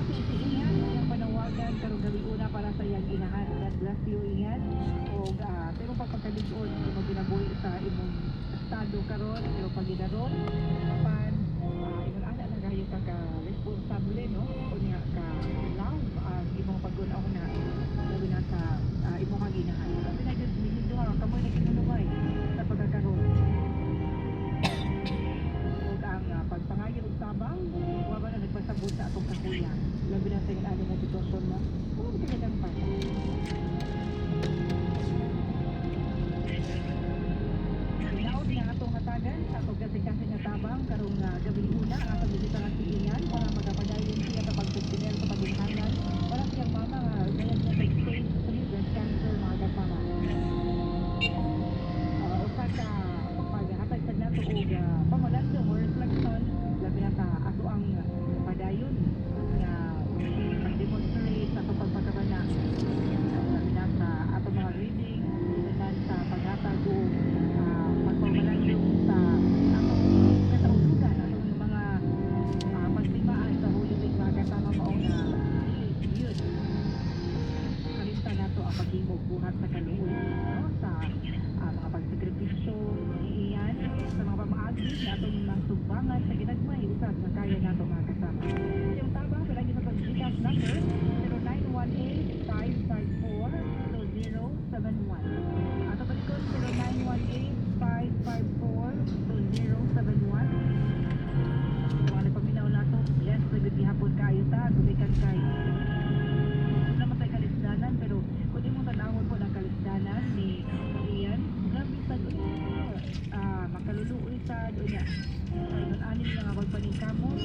Ingat ang panawagan karong gabi una para sa iyang inahan. God bless you, ingat. O pero pagpagkalig-on mo ginabuhi sa imong estado karon, pero pag ginaron pan ingon ana lang kayo ka responsable no unya ka law ang imong pag-unaw na labi na sa imong kaginahan. Sabi na jud minyo ha kamoy na kinulungay sa pagkakaroon. Ug ang pagpangayo og tabang wa ba na nagpasabot sa atong kakuya. Labi na sa ano nga sitwasyon na. Ano ba kailangan pa? Hinaot nga atong hatagan sa atong kasi nga tabang karong gabi una ang atong bisita nga silingan para magapadayon siya sa pagsuspinel sa paginahanan para siyang mama nga gayad niya sa stage 3 breast cancer mga kasama. Usa ka paghatag sa nato og pamalandong or reflection labi na sa ato ang padayon nga pag-demonstrate sa atong pagpagkabana labi na sa atong mga reading inunan sa paghatag og pagpamalandong sa atong kasaudugan atong mga pagtimaan sa Holy Week mga kasama maong yun kalimta nato ang paghimog buhat sa kaluoy no sa mga pagsakripisyo iyan sa mga pamaagi na atong mga sumbangan sa ginagmay usab nga kaya nato mga kasama. Yung tabang palagi sa pag-GCash number 0918-554-2071 ato balikon 0918-554-2071. Mga nagpaminaw nato yes pwede hapon kayo ta gumikan kay naman tayo kalisdanan pero kung di mo tanawon po ng kalisdanan ni Ian grabe sa makaluluoy sa doon niya ayun anin nga magpaningkamot